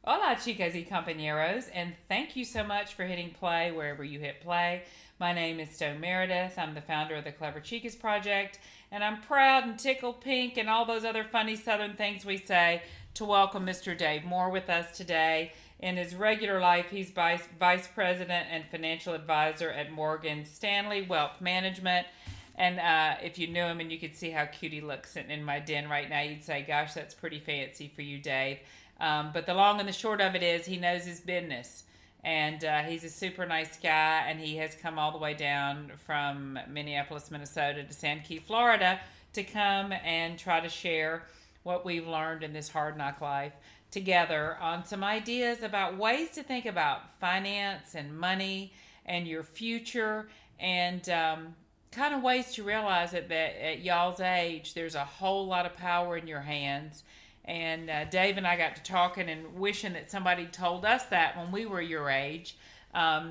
Hola, chicas y compañeros, and thank you so much for hitting play wherever you hit play. My name is Stone Meredith. I'm the founder of the Clever Chicas Project, and I'm proud and tickled pink and all those other funny Southern things we say to welcome Mr. Dave Moore with us today. In his regular life, he's vice president and financial advisor at Morgan Stanley Wealth Management. And if you knew him and you could see how cute he looks sitting in my den right now, you'd say, gosh, that's pretty fancy for you, Dave. But the long and the short of it is he knows his business. And he's a super nice guy, and he has come all the way down from Minneapolis, Minnesota to San Key, Florida to come and try to share what we've learned in this hard knock life together on some ideas about ways to think about finance and money and your future and kind of ways to realize that at y'all's age, there's a whole lot of power in your hands. And Dave and I got to talking and wishing that somebody told us that when we were your age.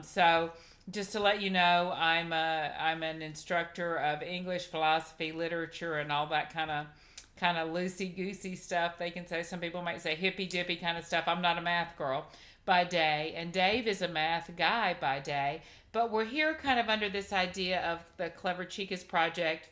So just to let you know, I'm an instructor of English, philosophy, literature, and all that kind of loosey goosey stuff. They can say, some people might say hippy dippy kind of stuff. I'm not a math girl by day, and Dave is a math guy by day. But we're here kind of under this idea of the Clever Chicas Project,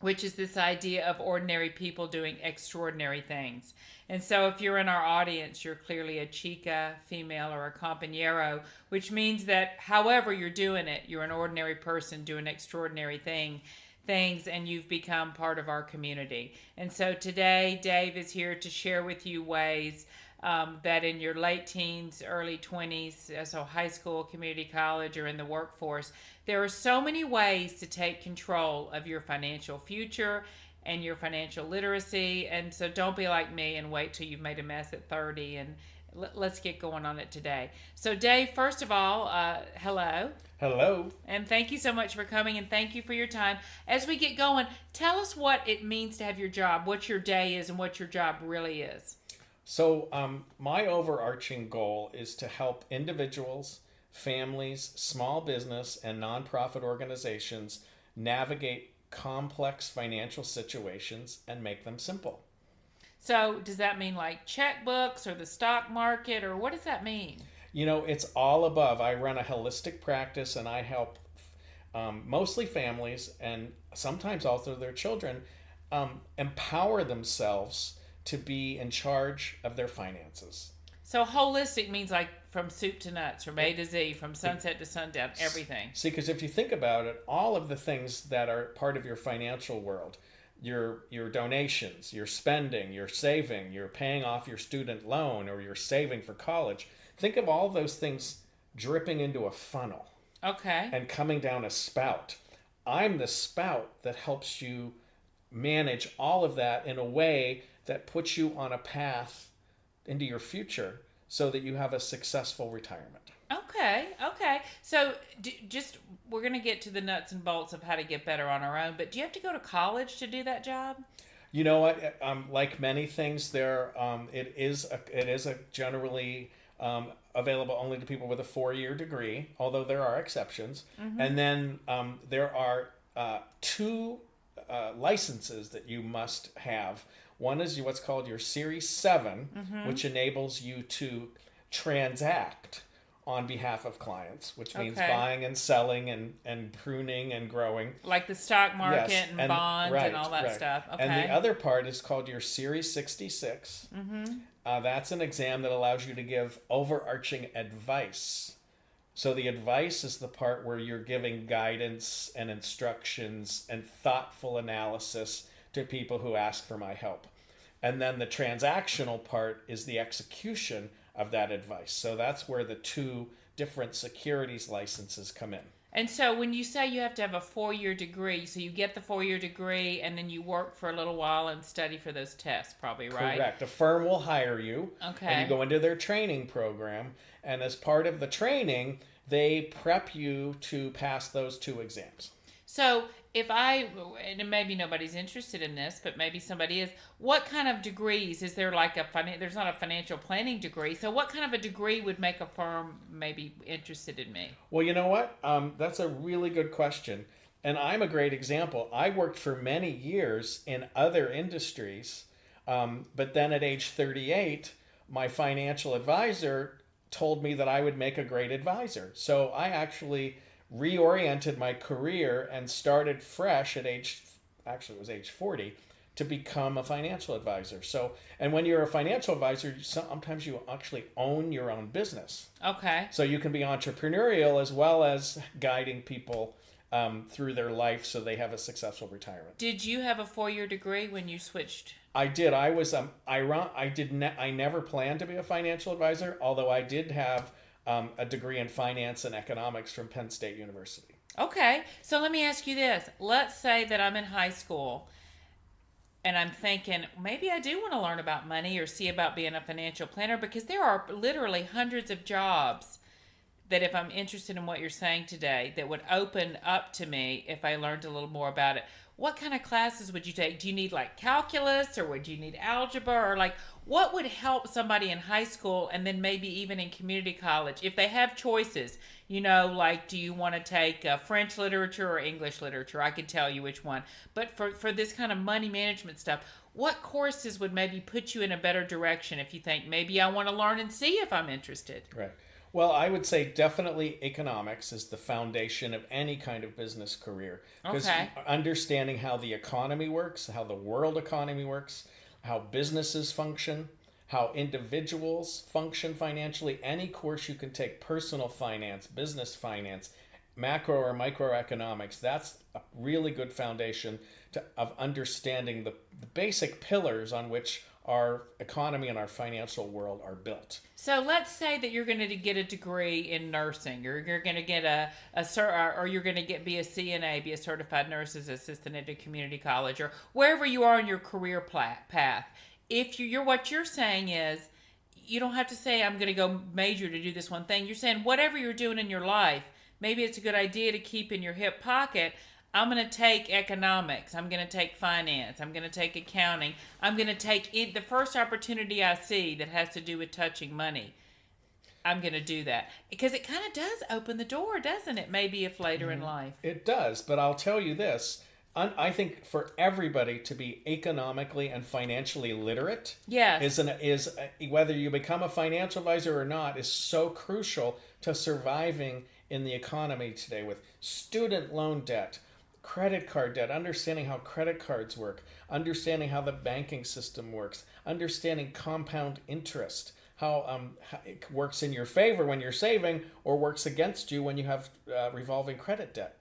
which is this idea of ordinary people doing extraordinary things. And so if you're in our audience, you're clearly a chica, female, or a compañero, which means that however you're doing it, you're an ordinary person doing extraordinary things, and you've become part of our community. And so today, Dave is here to share with you ways that in your late teens, early 20s, so high school, community college, or in the workforce, there are so many ways to take control of your financial future and your financial literacy. And so don't be like me and wait till you've made a mess at 30, and let's get going on it today. So Dave, first of all, hello. Hello. And thank you so much for coming, and thank you for your time. As we get going, tell us what it means to have your job, what your day is, and what your job really is. My overarching goal is to help individuals, families, small business, and nonprofit organizations navigate complex financial situations and make them simple. So, does that mean like checkbooks or the stock market, or what does that mean? It's all above. I run a holistic practice and I help mostly families and sometimes also their children empower themselves to be in charge of their finances. So, holistic means like from soup to nuts, from A to Z, from sunset to sundown, everything. See, because if you think about it, all of the things that are part of your financial world, your donations, your spending, your saving, you're paying off your student loan, or you're saving for college. Think of all those things dripping into a funnel Okay. and coming down a spout. I'm the spout that helps you manage all of that in a way that puts you on a path into your future so that you have a successful retirement. Okay. Okay. So, just we're going to get to the nuts and bolts of how to get better on our own, but do you have to go to college to do that job? You know what? Like many things, it is a generally available only to people with a 4-year degree, although there are exceptions. Mm-hmm. And then there are two licenses that you must have. One is what's called your Series 7, Mm-hmm. which enables you to transact on behalf of clients, which means Okay. buying and selling and pruning and growing. Like the stock market Yes, and bonds right, and all that right. stuff. Okay. And the other part is called your Series 66. Mm-hmm. That's an exam that allows you to give overarching advice. So the advice is the part where you're giving guidance and instructions and thoughtful analysis to people who ask for my help. And then the transactional part is the execution of that advice. So that's where the two different securities licenses come in. And so when you say you have to have a 4-year degree, so you get the 4-year degree and then you work for a little while and study for those tests, probably, right? Correct. A firm will hire you, Okay. and you go into their training program. And as part of the training, they prep you to pass those two exams. So if and maybe nobody's interested in this, but maybe somebody is, what kind of degrees, is there like there's not a financial planning degree, so what kind of a degree would make a firm maybe interested in me? Well, you know what? That's a really good question. And I'm a great example. I worked for many years in other industries, but then at age 38, my financial advisor told me that I would make a great advisor. So I actually reoriented my career and started fresh at actually it was age 40, to become a financial advisor. So, and when you're a financial advisor, sometimes you actually own your own business. Okay. So you can be entrepreneurial as well as guiding people through their life so they have a successful retirement. Did you have a 4-year degree when you switched? I did. I was I never planned to be a financial advisor, although I did have a degree in finance and economics from Penn State University. Okay. So let me ask you this. Let's say that I'm in high school and I'm thinking maybe I do want to learn about money or see about being a financial planner, because there are literally hundreds of jobs that, if I'm interested in what you're saying today, that would open up to me if I learned a little more about it. What kind of classes would you take? Do you need like calculus, or would you need algebra, or like what would help somebody in high school and then maybe even in community college if they have choices? You know, like, do you want to take French literature or English literature? I could tell you which one. But for this kind of money management stuff, what courses would maybe put you in a better direction if you think maybe I want to learn and see if I'm interested? Right. Well, I would say definitely economics is the foundation of any kind of business career. Because understanding how the economy works, how the world economy works, how businesses function, how individuals function financially, any course you can take, personal finance, business finance, macro or microeconomics, that's a really good foundation of understanding the basic pillars on which our economy and our financial world are built. So let's say that you're going to get a degree in nursing, or you're going to get or you're going to be a CNA, be a certified nurse's assistant at a community college, or wherever you are in your career path. If you're what you're saying is, you don't have to say I'm going to go major to do this one thing. You're saying whatever you're doing in your life, maybe it's a good idea to keep in your hip pocket. I'm going to take economics. I'm going to take finance. I'm going to take accounting. I'm going to take the first opportunity I see that has to do with touching money. I'm going to do that. Because it kind of does open the door, doesn't it? Maybe if later in life. It does. But I'll tell you this. I think for everybody to be economically and financially literate, yes, is whether you become a financial advisor or not, is so crucial to surviving in the economy today, with student loan debt, credit card debt, understanding how credit cards work, understanding how the banking system works, understanding compound interest, how it works in your favor when you're saving or works against you when you have revolving credit debt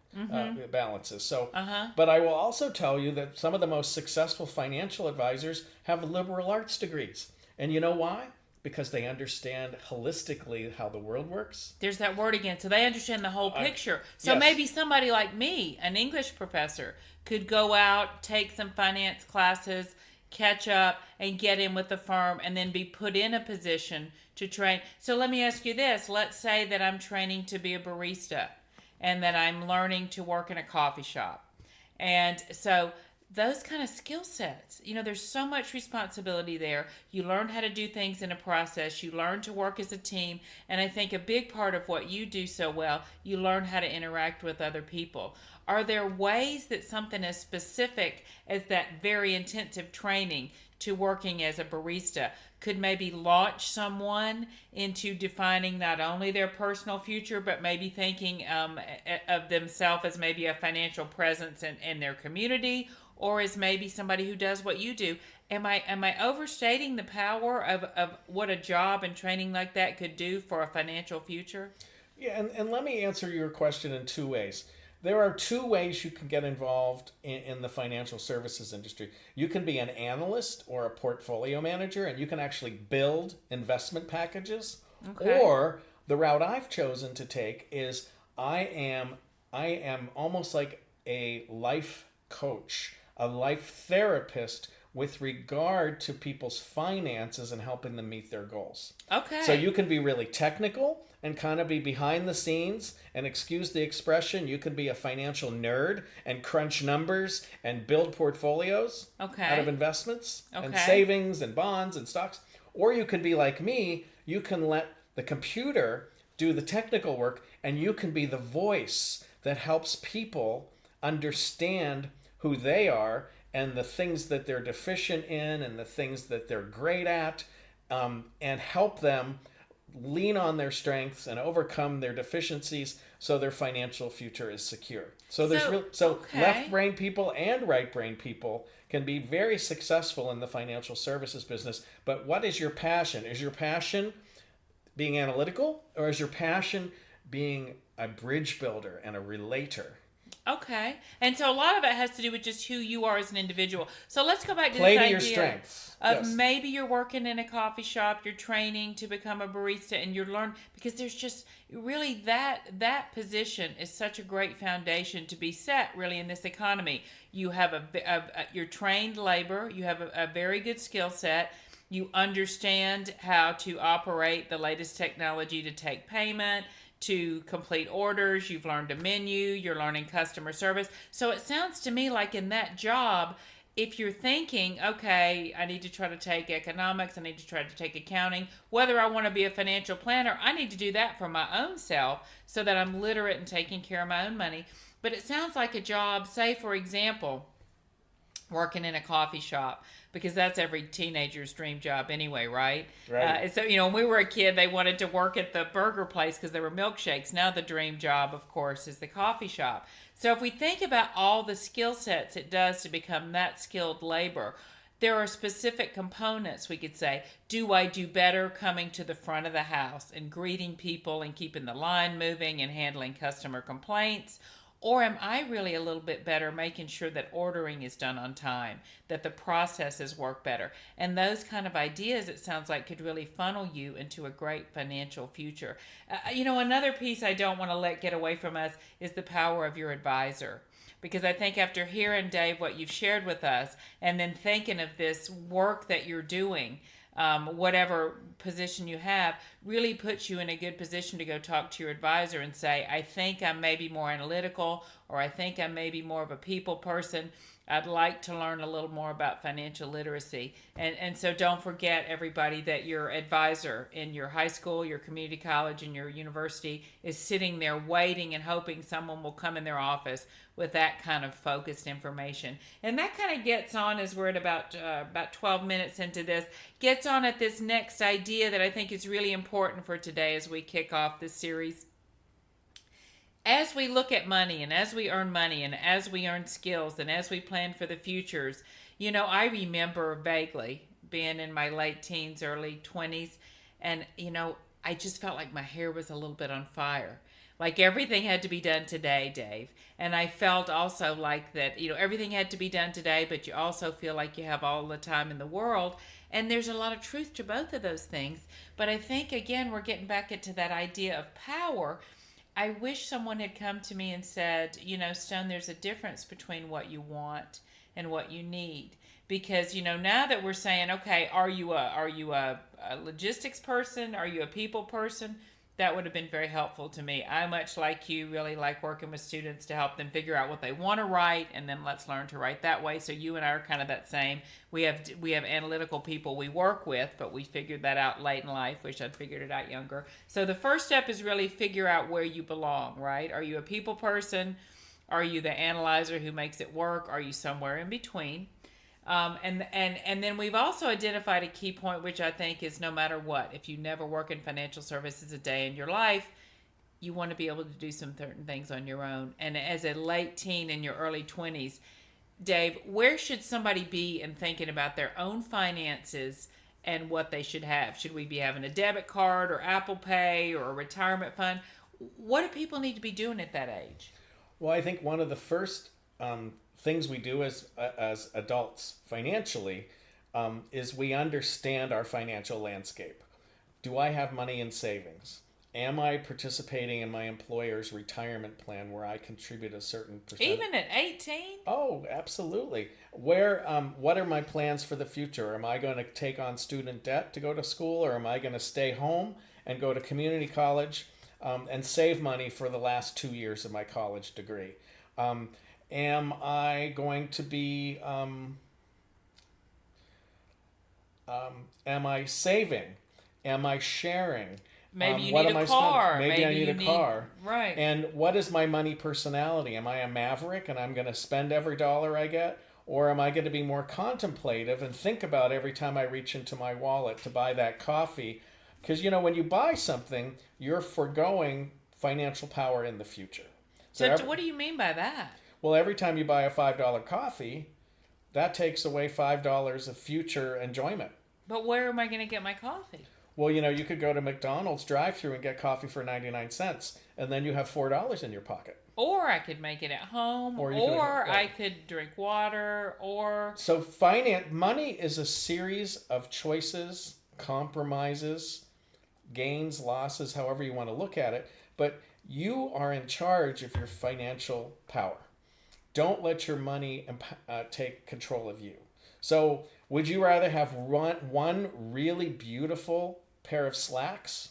balances. So, but I will also tell you that some of the most successful financial advisors have liberal arts degrees. And you know why? Because they understand holistically how the world works. There's that word again. So they understand the whole picture. So yes. Maybe somebody like me, an English professor, could go out, take some finance classes, catch up, and get in with the firm, and then be put in a position to train. So let me ask you this. Let's say that I'm training to be a barista, and that I'm learning to work in a coffee shop. And so those kind of skill sets, there's so much responsibility there. You learn how to do things in a process. You learn to work as a team. And I think a big part of what you do so well, you learn how to interact with other people. Are there ways that something as specific as that very intensive training to working as a barista could maybe launch someone into defining not only their personal future, but maybe thinking of themselves as maybe a financial presence in their community, or as maybe somebody who does what you do? Am I overstating the power of what a job and training like that could do for a financial future? Yeah, and let me answer your question in two ways. There are two ways you can get involved in the financial services industry. You can be an analyst or a portfolio manager, and you can actually build investment packages. Okay. Or the route I've chosen to take is I am almost like a life coach, a life therapist with regard to people's finances and helping them meet their goals. Okay. So you can be really technical and kind of be behind the scenes, and excuse the expression, you can be a financial nerd and crunch numbers and build portfolios out of investments and savings and bonds and stocks. Or you can be like me, you can let the computer do the technical work, and you can be the voice that helps people understand who they are and the things that they're deficient in and the things that they're great at, and help them lean on their strengths and overcome their deficiencies so their financial future is secure. So Okay. left brain people and right brain people can be very successful in the financial services business. But what is your passion? Is your passion being analytical, or is your passion being a bridge builder and a relator? Okay. And so a lot of it has to do with just who you are as an individual. So let's go back to Play this to idea your strengths. of Yes. maybe you're working in a coffee shop, you're training to become a barista, and you're learning, because there's just really that position is such a great foundation to be set really in this economy. You have you're trained labor, you have a very good skill set. You understand how to operate the latest technology to take payment, to complete orders. You've learned a menu. You're learning customer service. So it sounds to me like in that job, if you're thinking, okay, I need to try to take economics, I need to try to take accounting, whether I want to be a financial planner, I need to do that for my own self so that I'm literate and taking care of my own money. But it sounds like a job, say, for example, working in a coffee shop, because that's every teenager's dream job anyway, right? Right. And so, when we were a kid, they wanted to work at the burger place because there were milkshakes. Now the dream job, of course, is the coffee shop. So if we think about all the skill sets it does to become that skilled labor, there are specific components. We could say, do I do better coming to the front of the house and greeting people and keeping the line moving and handling customer complaints? Or am I really a little bit better making sure that ordering is done on time, that the processes work better? And those kind of ideas, it sounds like, could really funnel you into a great financial future. Another piece I don't want to let get away from us is the power of your advisor. Because I think after hearing, Dave, what you've shared with us, and then thinking of this work that you're doing, whatever position you have, really puts you in a good position to go talk to your advisor and say, I think I'm maybe more analytical, or I think I'm maybe more of a people person. I'd like to learn a little more about financial literacy. And so don't forget, everybody, that your advisor in your high school, your community college, and your university is sitting there waiting and hoping someone will come in their office with that kind of focused information. And that kind of gets on, as we're at about 12 minutes into this, gets on at this next idea that I think is really important for today as we kick off this series. As we look at money, and as we earn money, and as we earn skills, and as we plan for the futures, I remember vaguely being in my late teens, early 20s, and, I just felt like my hair was a little bit on fire. Like everything had to be done today, Dave. And I felt also like that, everything had to be done today, but you also feel like you have all the time in the world. And there's a lot of truth to both of those things. But I think, again, we're getting back into that idea of power. I wish someone had come to me and said, Stone, there's a difference between what you want and what you need. Because, now that we're saying, okay, are you a logistics person? Are you a people person? That would have been very helpful to me. I, much like you, really like working with students to help them figure out what they want to write, and then let's learn to write that way. So you and I are kind of that same. We have analytical people we work with, but we figured that out late in life. Wish I'd figured it out younger. So the first step is really figure out where you belong, right? Are you a people person? Are you the analyzer who makes it work? Are you somewhere in between? And then we've also identified a key point, which I think is no matter what, if you never work in financial services a day in your life, you want to be able to do some certain things on your own. And as a late teen in your early 20s, Dave, where should somebody be in thinking about their own finances and what they should have? Should we be having a debit card or Apple Pay or a retirement fund? What do people need to be doing at that age? Well, I think one of the first things we do as adults financially is we understand our financial landscape. Do I have money in savings? Am I participating in my employer's retirement plan where I contribute a certain percent? Even at 18? Oh, absolutely. What are my plans for the future? Am I going to take on student debt to go to school, or am I going to stay home and go to community college and save money for the last 2 years of my college degree? Am I going to be, am I saving? Am I sharing? Maybe you what need am a I car. spending? Maybe I need a car. Right. And what is my money personality? Am I a maverick and I'm going to spend every dollar I get? Or am I going to be more contemplative and think about every time I reach into my wallet to buy that coffee? Because, when you buy something, you're foregoing financial power in the future. So what do you mean by that? Well, every time you buy a $5 coffee, that takes away $5 of future enjoyment. But where am I going to get my coffee? Well, you could go to McDonald's drive-thru and get coffee for 99 cents, and then you have $4 in your pocket. Or I could make it at home, or I could drink water, or... So money is a series of choices, compromises, gains, losses, however you want to look at it, but you are in charge of your financial power. Don't let your money take control of you. So would you rather have one really beautiful pair of slacks,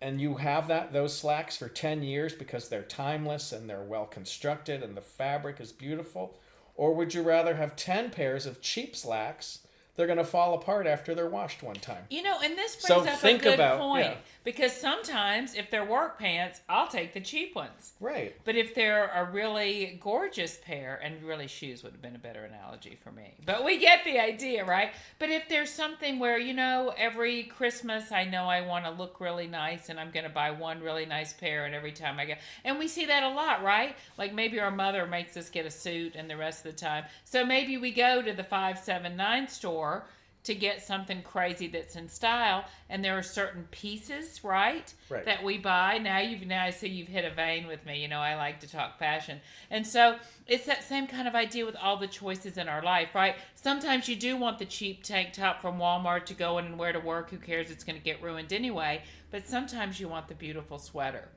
and you have those slacks for 10 years because they're timeless and they're well constructed and the fabric is beautiful? Or would you rather have 10 pairs of cheap slacks? They're going to fall apart after they're washed one time. And this brings up a good point. Yeah. Because sometimes, if they're work pants, I'll take the cheap ones. Right. But if they're a really gorgeous pair, and really shoes would have been a better analogy for me. But we get the idea, right? But if there's something where, every Christmas I know I want to look really nice, and I'm going to buy one really nice pair, and every time I go... And we see that a lot, right? Like maybe our mother makes us get a suit, and the rest of the time. So maybe we go to the 579 store to get something crazy that's in style, and there are certain pieces, right. That we buy. Now I see you've hit a vein with me. I like to talk fashion, and so it's that same kind of idea with all the choices in our life, right? Sometimes you do want the cheap tank top from Walmart to go in and wear to work. Who cares? It's going to get ruined anyway. But sometimes you want the beautiful sweater.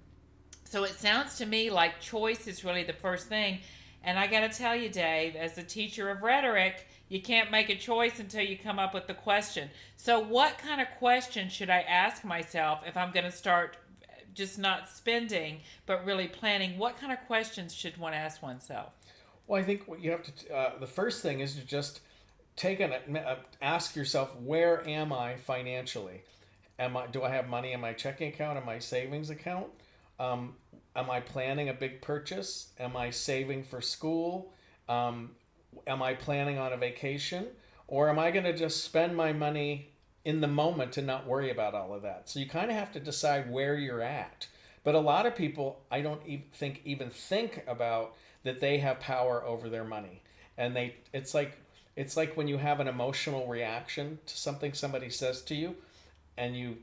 So it sounds to me like choice is really the first thing. And I got to tell you, Dave, as a teacher of rhetoric, you can't make a choice until you come up with the question. So what kind of question should I ask myself if I'm going to start just not spending, but really planning? What kind of questions should one ask oneself? Well, I think what you have to, the first thing is to just ask yourself, where am I financially? Do I have money in my checking account, in my savings account? Am I planning a big purchase? Am I saving for school? Am I planning on a vacation? Or am I going to just spend my money in the moment and not worry about all of that? So you kind of have to decide where you're at. But a lot of people, I don't even think about that they have power over their money. And it's like when you have an emotional reaction to something somebody says to you, and you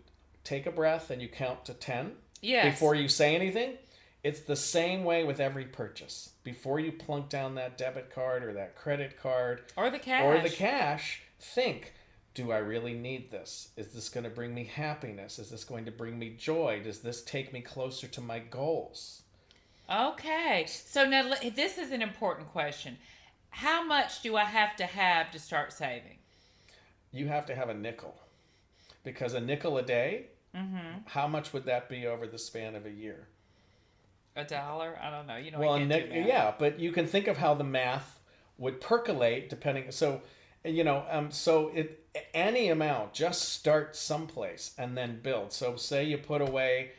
take a breath and you count to 10 before you say anything. It's the same way with every purchase. Before you plunk down that debit card or that credit card or the cash, think, do I really need this? Is this going to bring me happiness? Is this going to bring me joy? Does this take me closer to my goals? Okay. So now this is an important question. How much do I have to start saving? You have to have a nickel. Because a nickel a day, how much would that be over the span of a year? $1? I don't know. Well, but you can think of how the math would percolate depending. So, any amount, just start someplace and then build. So, say you put away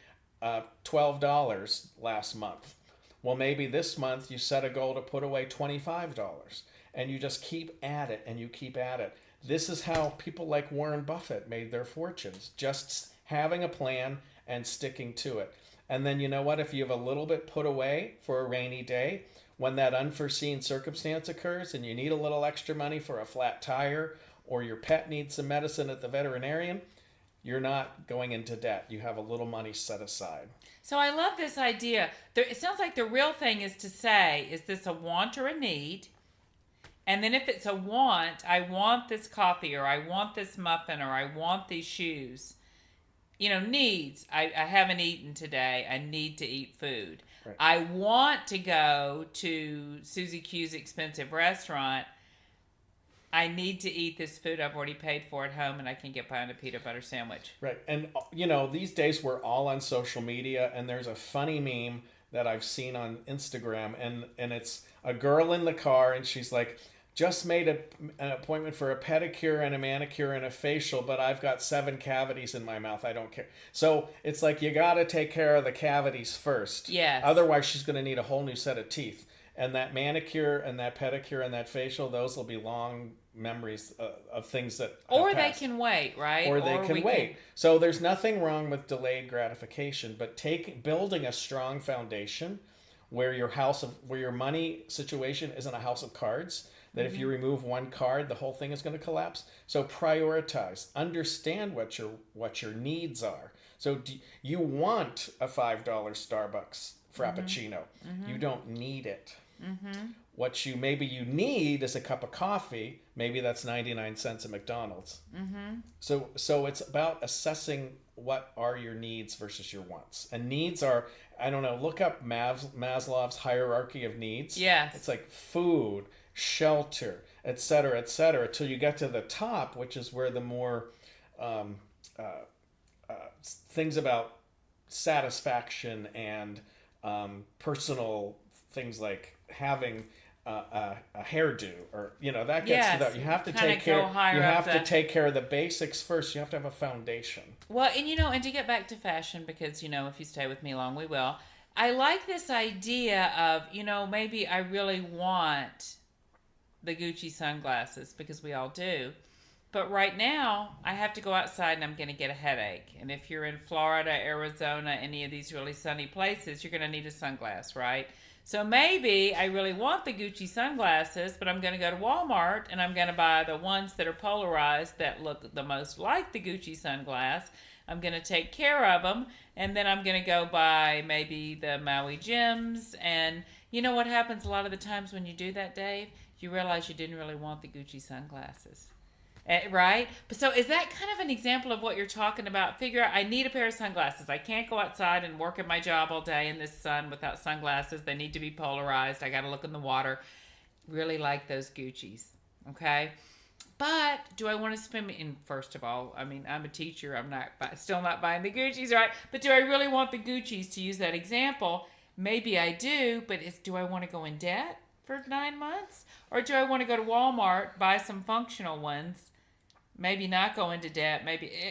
$12 last month. Well, maybe this month you set a goal to put away $25, and you just keep at it and you keep at it. This is how people like Warren Buffett made their fortunes, just having a plan and sticking to it. And then you know what? If you have a little bit put away for a rainy day, when that unforeseen circumstance occurs and you need a little extra money for a flat tire or your pet needs some medicine at the veterinarian, you're not going into debt. You have a little money set aside. So I love this idea. It sounds like the real thing is to say, is this a want or a need? And then if it's a want, I want this coffee, or I want this muffin, or I want these shoes. Needs. I haven't eaten today. I need to eat food. Right. I want to go to Susie Q's expensive restaurant. I need to eat this food I've already paid for at home, and I can get by on a peanut butter sandwich. Right. And, these days we're all on social media, and there's a funny meme that I've seen on Instagram, and it's a girl in the car, and she's like, just made an appointment for a pedicure and a manicure and a facial, but I've got 7 cavities in my mouth. I don't care. So it's like you got to take care of the cavities first. Yes. Otherwise, she's going to need a whole new set of teeth. And that manicure and that pedicure and that facial, those will be long memories of things that have Or they passed. can wait, right? Or they can we wait. So there's nothing wrong with delayed gratification, but building a strong foundation where your money situation isn't a house of cards. That if you remove one card, the whole thing is going to collapse. So prioritize. Understand what your needs are. So you want a $5 Starbucks Frappuccino. You don't need it. What you need is a cup of coffee. Maybe that's 99 cents at McDonald's. So it's about assessing what are your needs versus your wants. And needs are, I don't know, look up Maslow's hierarchy of needs. Yes. It's like food, shelter, et cetera, till you get to the top, which is where the more things about satisfaction and personal things like having a hairdo, or that gets to that. You have to take care. You have to take care of the basics first. You have to have a foundation. Well, and to get back to fashion, because if you stay with me long, we will. I like this idea of maybe I really want the Gucci sunglasses, because we all do. But right now, I have to go outside and I'm going to get a headache. And if you're in Florida, Arizona, any of these really sunny places, you're going to need a sunglass, right? So maybe I really want the Gucci sunglasses, but I'm going to go to Walmart and I'm going to buy the ones that are polarized that look the most like the Gucci sunglass. I'm going to take care of them, and then I'm going to go buy maybe the Maui gems. And you know what happens a lot of the times when you do that, Dave? You realize you didn't really want the Gucci sunglasses. Right? So is that kind of an example of what you're talking about? Figure out, I need a pair of sunglasses. I can't go outside and work at my job all day in this sun without sunglasses. They need to be polarized. I got to look in the water. Really like those Gucci's. Okay? But do I want to spend, and first of all, I'm a teacher. I'm still not buying the Gucci's, right? But do I really want the Gucci's, to use that example? Maybe I do, but do I want to go in debt for 9 months? Or do I want to go to Walmart, buy some functional ones, maybe not go into debt?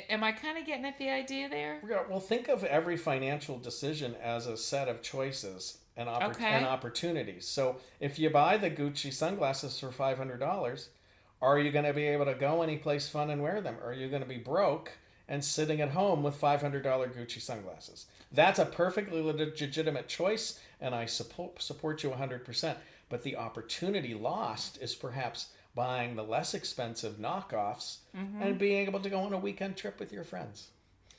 Am I kind of getting at the idea there? Well, think of every financial decision as a set of choices and opportunities. So if you buy the Gucci sunglasses for $500, are you going to be able to go anyplace fun and wear them? Or are you going to be broke and sitting at home with $500 Gucci sunglasses? That's a perfectly legitimate choice, and I support you 100%. But the opportunity lost is perhaps buying the less expensive knockoffs and being able to go on a weekend trip with your friends.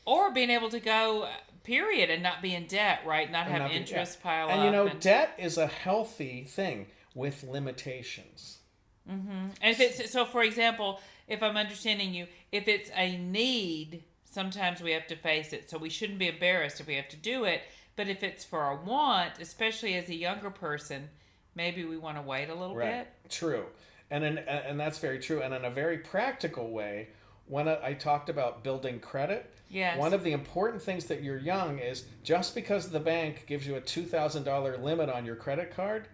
Or being able to go, period, and not be in debt, right? Not have interest pile up. And debt is a healthy thing with limitations. And so, for example, if I'm understanding you, if it's a need, sometimes we have to face it. So we shouldn't be embarrassed if we have to do it. But if it's for a want, especially as a younger person, maybe we want to wait a little bit. True. And that's very true. And in a very practical way, when I talked about building credit, one of the important things that you're young is, just because the bank gives you a $2,000 limit on your credit card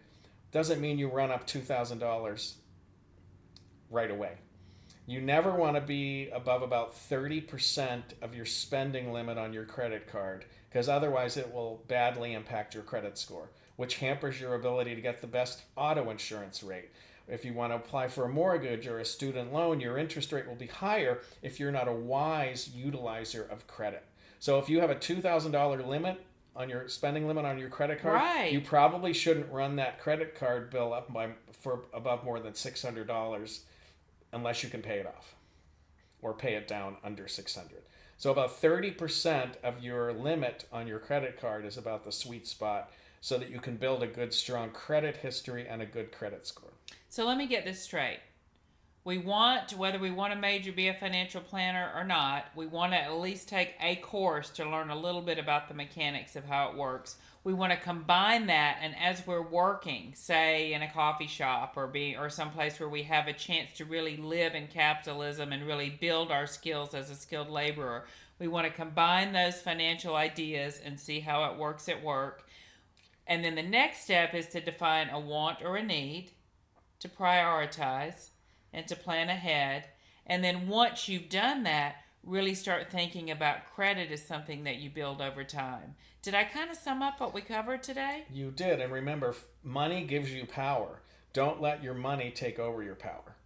doesn't mean you run up $2,000 right away. You never want to be above about 30% of your spending limit on your credit card, because otherwise it will badly impact your credit score, which hampers your ability to get the best auto insurance rate. If you want to apply for a mortgage or a student loan, your interest rate will be higher if you're not a wise utilizer of credit. So if you have a $2,000 limit on your spending limit on your credit card, you probably shouldn't run that credit card bill up for above more than $600 unless you can pay it off or pay it down under $600. So about 30% of your limit on your credit card is about the sweet spot, so that you can build a good, strong credit history and a good credit score. So let me get this straight. Whether we want to be a financial planner or not, we want to at least take a course to learn a little bit about the mechanics of how it works. We want to combine that, and as we're working, say in a coffee shop or someplace where we have a chance to really live in capitalism and really build our skills as a skilled laborer, we want to combine those financial ideas and see how it works at work. And then the next step is to define a want or a need, to prioritize, and to plan ahead. And then once you've done that, really start thinking about credit as something that you build over time. Did I kind of sum up what we covered today? You did. And remember, money gives you power. Don't let your money take over your power.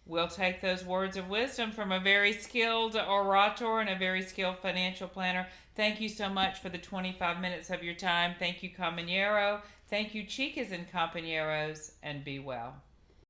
We'll take those words of wisdom from a very skilled orator and a very skilled financial planner. Thank you so much for the 25 minutes of your time. Thank you, Compañero. Thank you, Chicas and Compañeros, and be well.